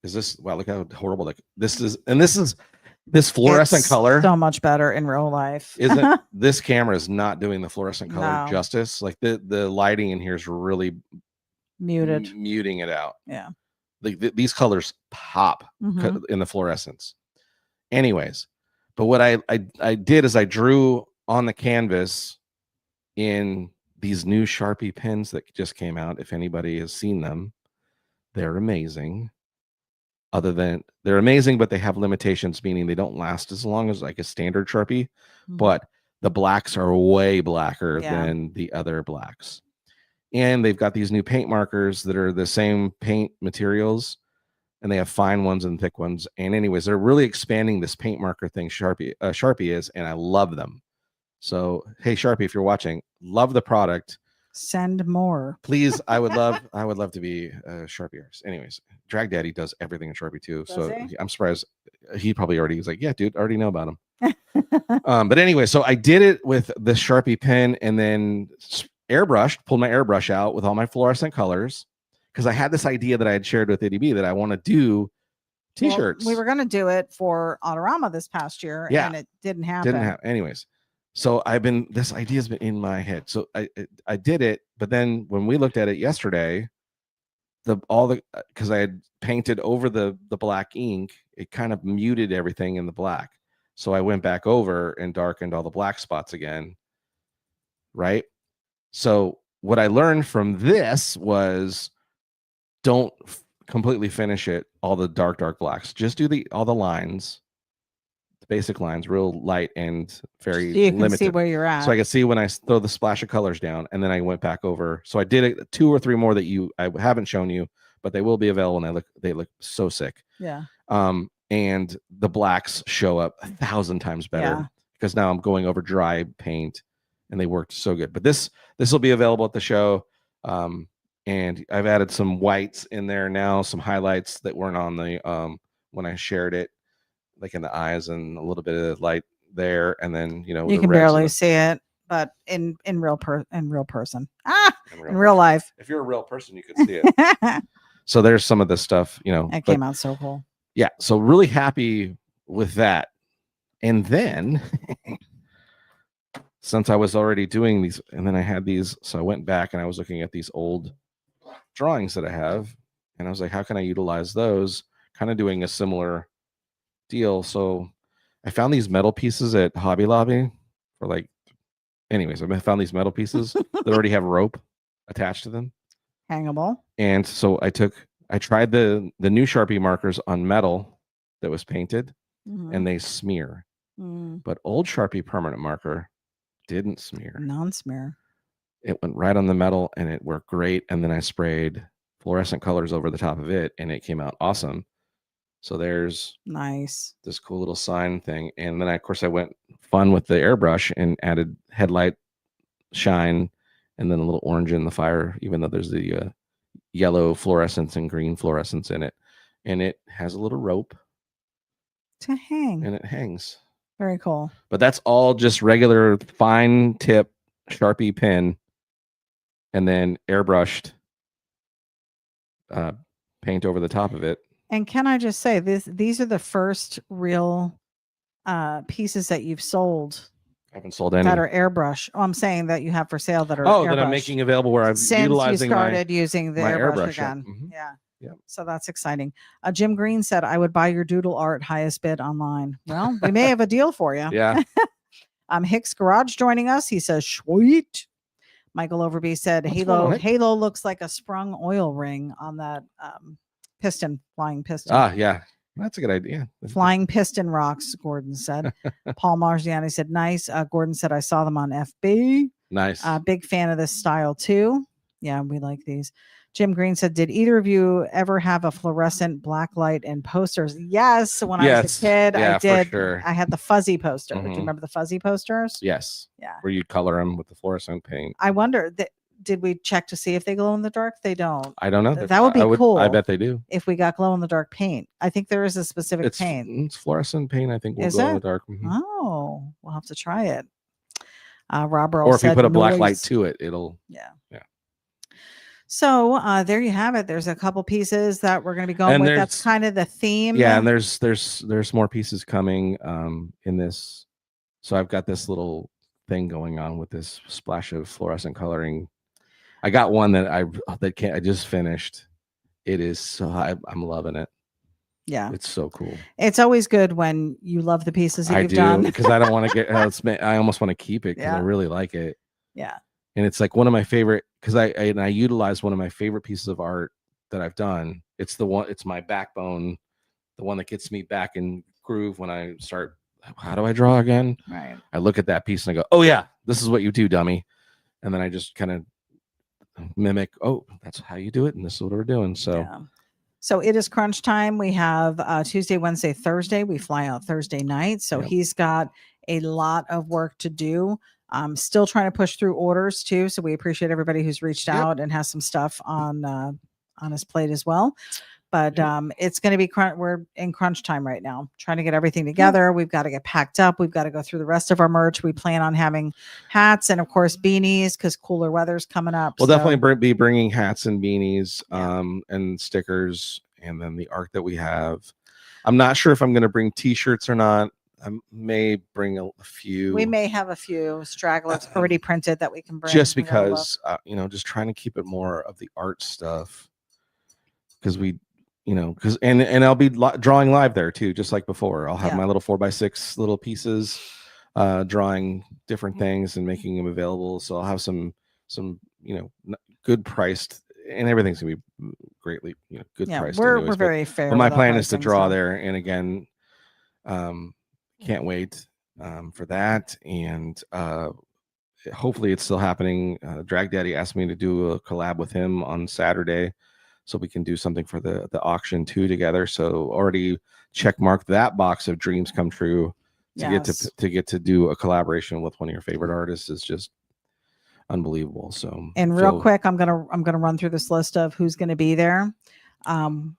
Is this? Wow! Look how horrible! Like this fluorescent It's color. so much better in real life. Isn't this camera is not doing the fluorescent color No. justice? Like the lighting in here is really Muted. muting it out. Yeah. These colors pop Mhm. in the fluorescence. Anyways, but what I did is I drew on the canvas in these new Sharpie pens that just came out. If anybody has seen them, they're amazing. They're amazing, but they have limitations, meaning they don't last as long as like a standard Sharpie. Mhm. But the blacks are way blacker Yeah. than the other blacks. And they've got these new paint markers that are the same paint materials, and they have fine ones and thick ones. And anyways, they're really expanding this paint marker thing Sharpie is, and I love them. So hey, Sharpie, if you're watching, love the product. Send more, please. I would love to be a Sharpie artist. Anyways, Drag Daddy does everything in Sharpie too. Does So he? I'm surprised he probably already was like, yeah, dude, I already know about him. But anyway, so I did it with the Sharpie pen, and then pulled my airbrush out with all my fluorescent colors, because I had this idea that I had shared with ityB that I want to do t-shirts. Well, we were going to do it for Autorama this past year, and it didn't happen. Anyways, so this idea's been in my head. So I did it, but then when we looked at it yesterday, because I had painted over the black ink, it kind of muted everything in the black. So I went back over and darkened all the black spots again. Right. So what I learned from this was, don't completely finish it, all the dark blacks. Just do all the lines, the basic lines, real light and very so you can limited. see where you're at. So I could see when I throw the splash of colors down, and then I went back over. So I did 2 or 3 more that I haven't shown you, but they will be available, and they look so sick. Yeah. And the blacks show up 1,000 times better, because now I'm going over dry paint, and they worked so good. But this will be available at the show. And I've added some whites in there now, some highlights that weren't on the when I shared it, like in the eyes and a little bit of light there, and then you can barely see it, but in real person, in real life. If you're a real person, you could see it. So there's some of this stuff, It came out so cool. Yeah, so really happy with that. And then since I was already doing these, and then I had these, so I went back and I was looking at these old drawings that I have, and I was like, how can I utilize those? Kind of doing a similar deal. So I found these metal pieces at Hobby Lobby for anyways, I found these metal pieces that already have rope attached to them, hangable. And so I tried the new Sharpie markers on metal that was painted, and they smear. But old Sharpie permanent marker didn't smear. Non-smear. It went right on the metal, and it worked great. And then I sprayed fluorescent colors over the top of it, and it came out awesome. So there's this cool little sign thing. And then of course I went fun with the airbrush and added headlight shine, and then a little orange in the fire, even though there's the yellow fluorescence and green fluorescence in it. And it has a little rope to hang, and it hangs. Very cool. But that's all just regular fine tip Sharpie pen, and then airbrushed paint over the top of it. And can I just say, these are the first real pieces that you've sold. I haven't sold any that are airbrush. Oh, I'm saying that you have for sale that are that I'm making available, where I'm utilizing you started using the airbrush again. Yeah. So that's exciting. Jim Green said, I would buy your doodle art, highest bid online. Well, we may have a deal for you. Yeah. Hicks Garage joining us. He says, sweet. Michael Overby said, Halo looks like a sprung oil ring on that flying piston. Ah, yeah. That's a good idea. Flying piston rocks, Gordon said. Paul Marziani said, nice. Gordon said, I saw them on FB. Nice. Big fan of this style too. Yeah, we like these. Jim Green said, did either of you ever have a fluorescent black light and posters? Yes. When I was a kid, I did. For sure. I had the fuzzy poster. Do you Mhm. remember the fuzzy posters? Yes. Yeah. Where you color them with the fluorescent paint. I wonder, did we check to see if they glow in the dark? They don't. I don't know. That would be cool. I bet they do. If we got glow in the dark paint. I think there is a specific paint. It's fluorescent paint, I think, will Is glow it? in the dark. Mhm. Oh, we'll have to try it. Rob Earl Or if you said put a black noise. light to it, it'll. Yeah. Yeah. So there you have it. There's a couple pieces that we're going to be going with. That's kind of the theme. Yeah, and there's more pieces coming in this. So I've got this little thing going on with this splash of fluorescent coloring. I got one that I just finished. It is so I'm loving it. Yeah, it's so cool. It's always good when you love the pieces that you've done, because I don't want to get. I almost want to keep it because I really like it. Yeah, and it's like one of my favorite because I utilize one of my favorite pieces of art that I've done. It's the one. It's my backbone, the one that gets me back in groove when I start. How do I draw again? Right. I look at that piece and I go, oh yeah, this is what you do, dummy. And then I just kind of mimic, oh, that's how you do it, and this is what we're doing. So it is crunch time. We have Tuesday, Wednesday, Thursday. We fly out Thursday night. So he's got a lot of work to do. I'm still trying to push through orders too. So we appreciate everybody who's reached out and has some stuff on his plate as well. But it's going to be we're in crunch time right now, trying to get everything together. We've got to get packed up. We've got to go through the rest of our merch. We plan on having hats and, of course, beanies because cooler weather's coming up. We'll definitely be bringing hats and beanies and stickers, and then the art that we have. I'm not sure if I'm going to bring T-shirts or not. I may bring a few. We may have a few stragglers already printed that we can bring. Just because, just trying to keep it more of the art stuff because and I'll be drawing live there too, just like before. I'll have my little 4x6 little pieces, drawing different things and making them available. So I'll have some good priced, and everything's gonna be greatly good priced. We're very fair. But my plan is to draw there, and again, can't wait for that, and hopefully it's still happening. Drag Daddy asked me to do a collab with him on Saturday, so we can do something for the auction too together. So already check mark that box of dreams come true. To get to do a collaboration with one of your favorite artists is just unbelievable. So, and real quick, I'm gonna run through this list of who's gonna be there.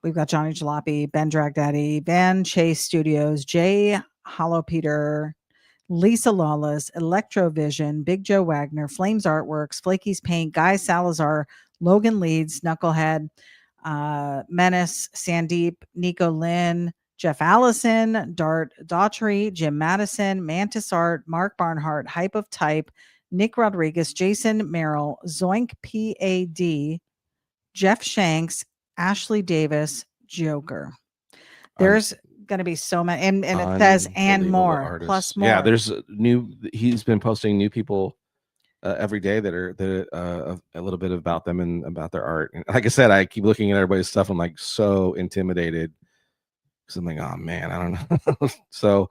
We've got Johnny Jalopy, Ben Drag Daddy, Van Chase Studios, Jay Jalopy, Lisa Lawless, Electrovision, Big Joe Wagner, Flames Artworks, Flaky's Paint, Guy Salazar, Logan Leeds, Knucklehead, Menace, Sandeep, Nico Lynn, Jeff Allison, Dart Daughtry, Jim Madison, Mantis Art, Mark Barnhart, Hype of Type, Nick Rodriguez, Jason Merrill, Zoink PAD, Jeff Shanks, Ashley Davis, Joker. There's going to be so many, and it says and more, artists. Plus more. Yeah, there's he's been posting new people every day that are a little bit about them and about their art. And like I said, I keep looking at everybody's stuff. I'm like so intimidated because I'm like, oh man, I don't know. So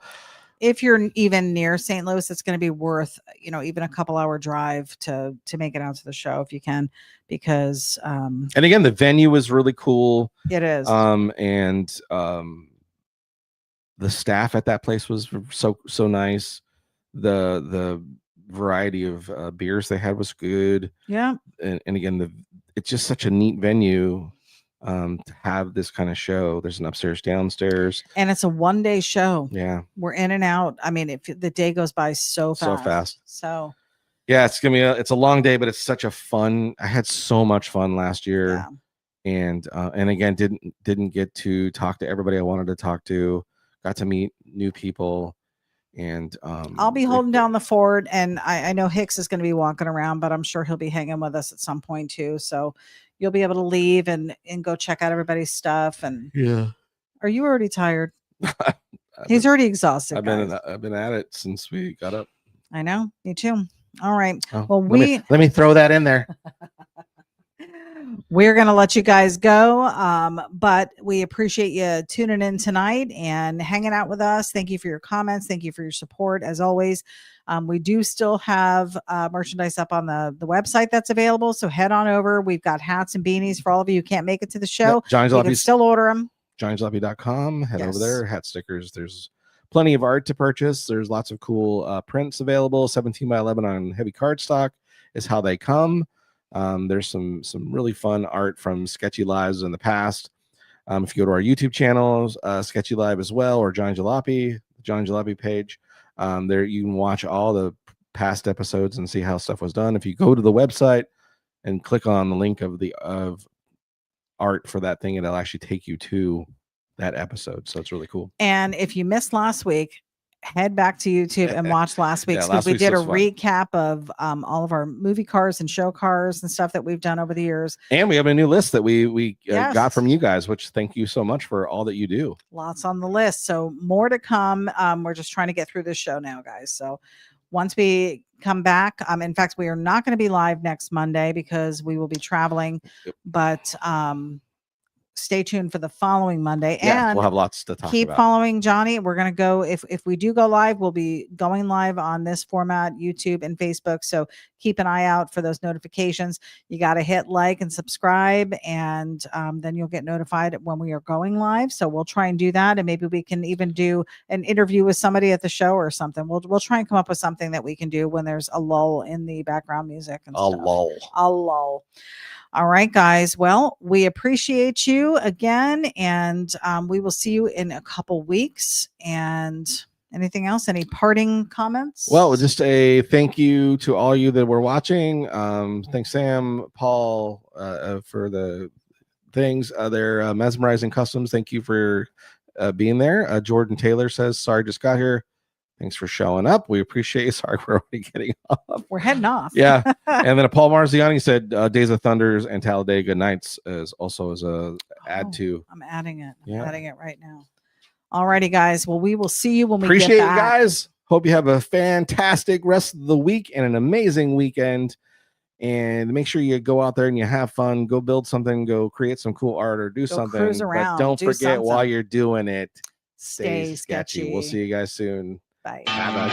if you're even near St. Louis, it's going to be worth, even a couple hour drive to make it out to the show if you can, because and again, the venue is really cool. It is. The staff at that place was so nice. The variety of beers they had was good. Yeah. And again, it's just such a neat venue to have this kind of show. There's an upstairs, downstairs, and it's a one-day show. Yeah, we're in and out. I mean, if the day goes by so fast. So yeah, it's gonna be it's a long day, but it's such a fun. I had so much fun last year, and again didn't get to talk to everybody I wanted to talk to. Got to meet new people. And I'll be holding down the fort, and I know Hicks is going to be walking around, but I'm sure he'll be hanging with us at some point too. So you'll be able to leave and go check out everybody's stuff. And are you already tired? He's already exhausted. I've been at it since we got up. I know, me too. All right. Well, let me throw that in there. We're going to let you guys go. But we appreciate you tuning in tonight and hanging out with us. Thank you for your comments. Thank you for your support. As always, we do still have merchandise up on the website that's available. So head on over. We've got hats and beanies for all of you who can't make it to the show. Johnny You can Jalopy's still order them. JohnnyJalopy.com. Head over Yes. there. Hat stickers. There's plenty of art to purchase. There's lots of cool prints available. 17 by 11 on heavy cardstock is how they come. There's some really fun art from Sketchy Lives in the past. If you go to our YouTube channels, Sketchy Live as well, or Johnny Jalopy page, there you can watch all the past episodes and see how stuff was done. If you go to the website and click on the link of art for that thing, it'll actually take you to that episode. So it's really cool. And if you missed last week, head back to YouTube and watch last week's, because we did a recap of all of our movie cars and show cars and stuff that we've done over the years. And we have a new list that we got from you guys, which thank you so much for all that you do. Lots on the list. So more to come. We're just trying to get through this show now, guys. So once we come back, in fact, we are not going to be live next Monday because we will be traveling, but stay tuned for the following Monday. Yeah, and we'll have lots to talk about. Keep following Johnny. We're going to go, if we do go live, we'll be going live on this format, YouTube and Facebook. So keep an eye out for those notifications. You got to hit like and subscribe, and then you'll get notified when we are going live. So we'll try and do that. And maybe we can even do an interview with somebody at the show or something. We'll try and come up with something that we can do when there's a lull in the background music. And stuff. A lull. All right, guys. Well, we appreciate you again, and we will see you in a couple weeks. And anything else? Any parting comments? Well, just a thank you to all you that were watching. Thanks, Sam, Paul, for the things. They're mesmerizing customs. Thank you for being there. Jordan Taylor says, "Sorry, just got here. Thanks for showing up. We appreciate you." Sorry, we're already getting off. We're heading off. Yeah. And then Paul Marziani said Days of Thunders and Talladega Nights is also as a add to. I'm adding it. I'm adding it right now. All righty, guys. Well, we will see you when we appreciate get back. You guys. Hope you have a fantastic rest of the week and an amazing weekend. And make sure you go out there and you have fun. Go build something. Go create some cool art or do something. Cruise around. But don't forget something. While you're doing it, stay sketchy. We'll see you guys soon. Bye. Bye.